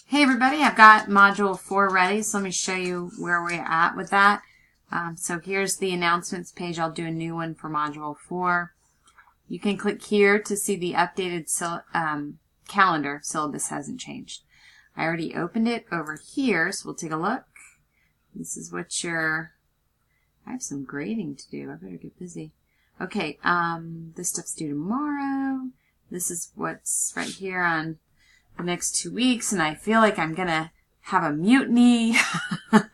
Hey everybody, I've got Module 4 ready, so let me show you where we're at with that. So here's the announcements page. I'll do a new one for Module 4. You can click here to see the updated calendar. Syllabus hasn't changed. I already opened it over here, so we'll take a look. This is what I have some grading to do. I better get busy. Okay, this stuff's due tomorrow. This is what's right here on the next 2 weeks, and I feel like I'm gonna have a mutiny.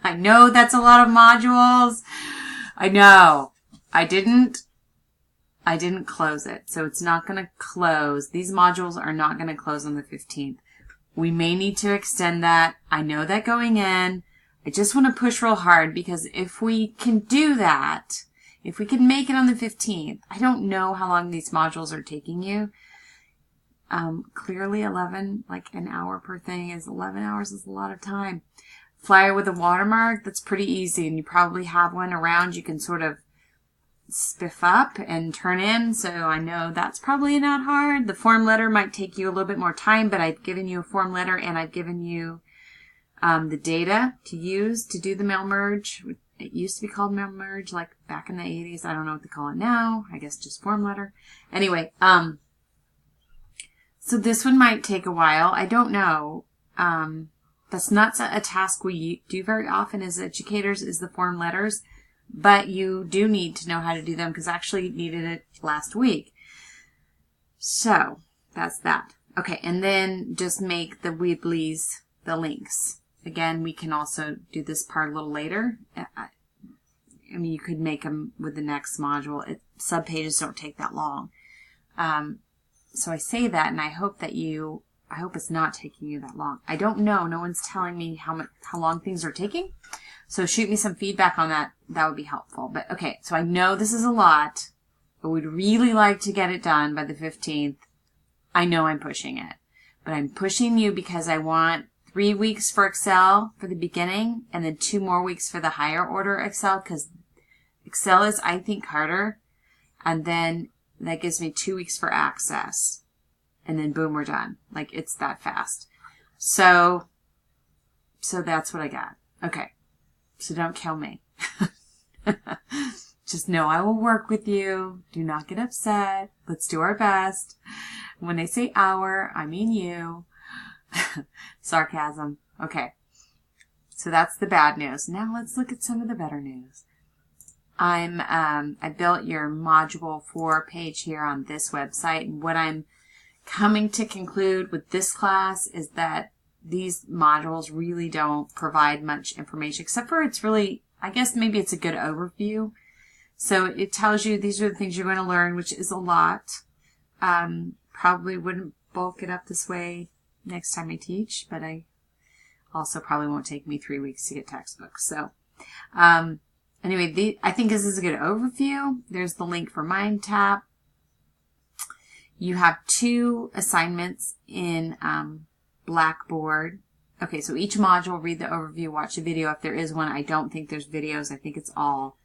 I know that's a lot of modules. I know. I didn't close it, so it's not gonna close. These modules are not gonna close on the 15th. We may need to extend that. I know that going in. I just want to push real hard, because if we can do that, if we can make it on the 15th, I don't know how long these modules are taking you. Clearly 11, like an hour per thing is 11 hours is a lot of time. Flyer with a watermark, that's pretty easy, and you probably have one around you can sort of spiff up and turn in, so I know that's probably not hard. The form letter might take you a little bit more time, but I've given you a form letter and I've given you the data to use to do the mail merge. It used to be called mail merge, like back in the 80s. I don't know what they call it now. I guess just form letter. Anyway, so this one might take a while. I don't know. That's not a task we do very often as educators, is the form letters. But you do need to know how to do them, because I actually needed it last week. So that's that. Okay, and then just make the Weebly's the links. Again, we can also do this part a little later. I mean, you could make them with the next module. Subpages don't take that long. So I say that, and I hope it's not taking you that long. I don't know. No one's telling me how long things are taking. So shoot me some feedback on that. That would be helpful. But okay, so I know this is a lot, but we'd really like to get it done by the 15th. I know I'm pushing it, but I'm pushing you because I want 3 weeks for Excel for the beginning, and then 2 more weeks for the higher order Excel, because Excel is, I think, harder. And then that gives me 2 weeks for Access. And then boom, we're done. Like, it's that fast. So that's what I got. Okay. So don't kill me. Just know I will work with you. Do not get upset. Let's do our best. When I say our, I mean you. Sarcasm. Okay. So that's the bad news. Now let's look at some of the better news. I built your Module 4 page here on this website, and what I'm coming to conclude with this class is that these modules really don't provide much information, except for it's really, I guess maybe it's a good overview. So it tells you these are the things you're going to learn, which is a lot. Probably wouldn't bulk it up this way next time I teach, but I also probably won't take me 3 weeks to get textbooks. So, anyway, I think this is a good overview. There's the link for MindTap. You have 2 assignments in Blackboard. Okay, so each module, read the overview, watch the video if there is one. I don't think there's videos. I think it's all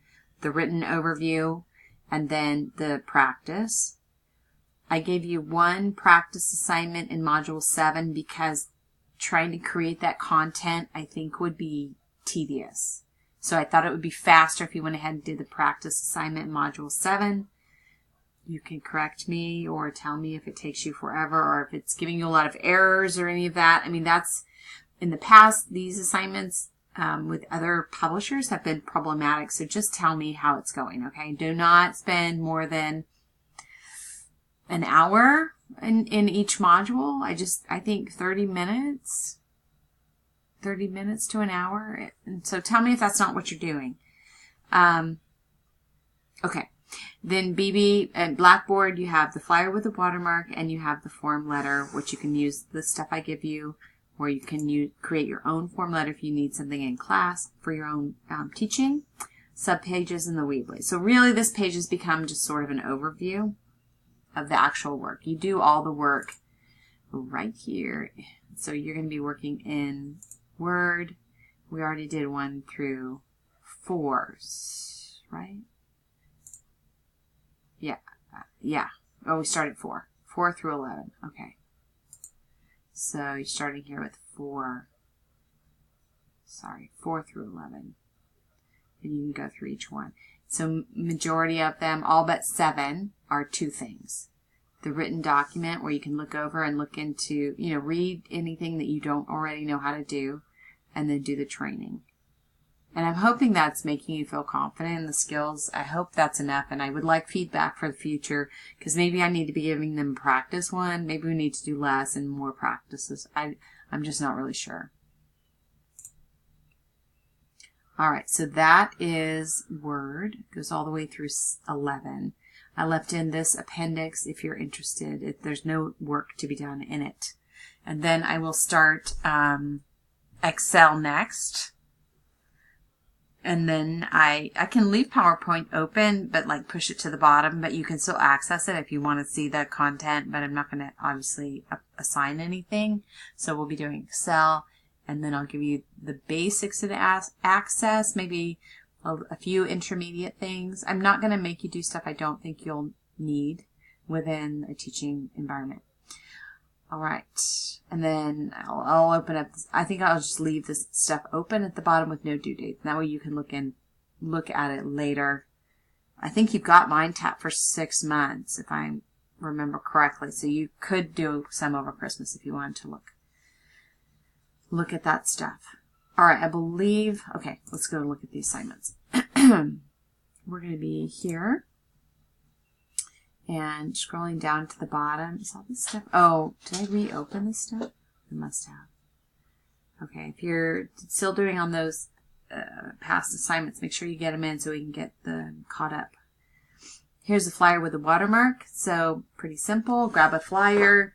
the written overview and then the practice. I gave you 1 practice assignment in Module 7 because trying to create that content, I think, would be tedious. So I thought it would be faster if you went ahead and did the practice assignment in Module 7. You can correct me or tell me if it takes you forever or if it's giving you a lot of errors or any of that. I mean, that's, in the past, these assignments with other publishers have been problematic. So just tell me how it's going, okay? Do not spend more than an hour in each module. I think 30 minutes to an hour. And so tell me if that's not what you're doing. Okay. Then BB and Blackboard, you have the flyer with the watermark and you have the form letter, which you can use the stuff I give you, or you can create your own form letter if you need something in class for your own teaching. Subpages in the Weebly. So really this page has become just sort of an overview of the actual work. You do all the work right here. So you're going to be working in Word. We already did 1 through 4s, right? Yeah. Oh, we started 4 through 11. Okay. So you're starting here with 4 through 11. And you can go through each one. So majority of them, all but 7, are 2 things. The written document where you can look over and look into, read anything that you don't already know how to do, and then do the training. And I'm hoping that's making you feel confident in the skills. I hope that's enough, and I would like feedback for the future, because maybe I need to be giving them practice one. Maybe we need to do less and more practices. I'm just not really sure. All right, so that is Word. It goes all the way through 11. I left in this appendix if you're interested. There's no work to be done in it. And then I will start Excel next. And then I can leave PowerPoint open, but like push it to the bottom, but you can still access it if you want to see the content, but I'm not going to obviously assign anything. So we'll be doing Excel, and then I'll give you the basics of access, maybe a few intermediate things. I'm not going to make you do stuff I don't think you'll need within a teaching environment. All right. And then I'll open up, I think I'll just leave this stuff open at the bottom with no due date. That way you can look at it later. I think you've got MindTap for 6 months, if I remember correctly. So you could do some over Christmas if you wanted to look at that stuff. All right, I believe, okay, let's go look at the assignments. We're going to be here and scrolling down to the bottom. Is all this stuff? Oh, did I reopen this stuff? I must have. Okay, if you're still doing on those past assignments, make sure you get them in so we can get them caught up. Here's a flyer with a watermark. So pretty simple. Grab a flyer.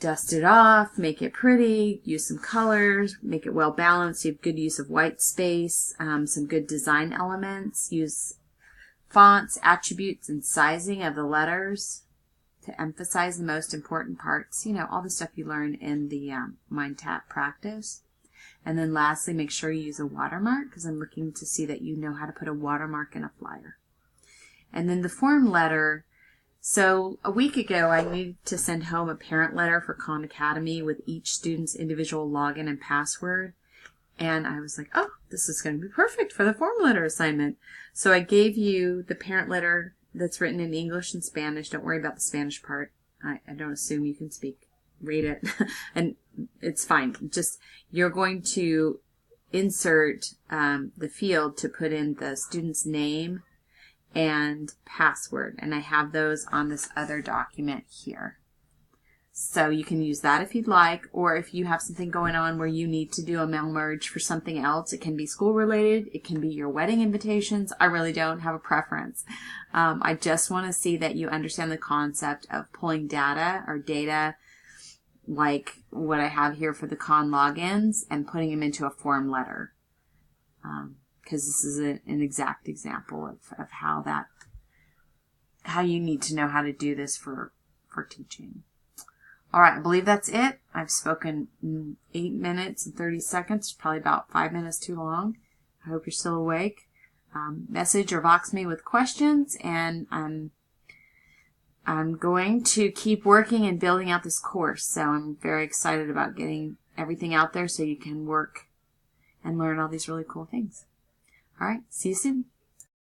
Dust it off, make it pretty, use some colors, make it well balanced. You have good use of white space, some good design elements. Use fonts, attributes, and sizing of the letters to emphasize the most important parts. All the stuff you learn in the MindTap practice. And then lastly, make sure you use a watermark, because I'm looking to see that you know how to put a watermark in a flyer. And then the form letter. So a week ago, I needed to send home a parent letter for Khan Academy with each student's individual login and password. And I was like, oh, this is going to be perfect for the form letter assignment. So I gave you the parent letter that's written in English and Spanish. Don't worry about the Spanish part. I don't assume you can read it. And it's fine. Just, you're going to insert the field to put in the student's name and password, and I have those on this other document here. So you can use that if you'd like, or if you have something going on where you need to do a mail merge for something else. It can be school related, it can be your wedding invitations. I really don't have a preference. I just want to see that you understand the concept of pulling data like what I have here for the Khan logins, and putting them into a form letter. Because this is an exact example of how you need to know how to do this for teaching. All right, I believe that's it. I've spoken 8 minutes and 30 seconds, probably about 5 minutes too long. I hope you're still awake. Message or Vox me with questions, and I'm going to keep working and building out this course. So I'm very excited about getting everything out there so you can work and learn all these really cool things. All right, see you soon.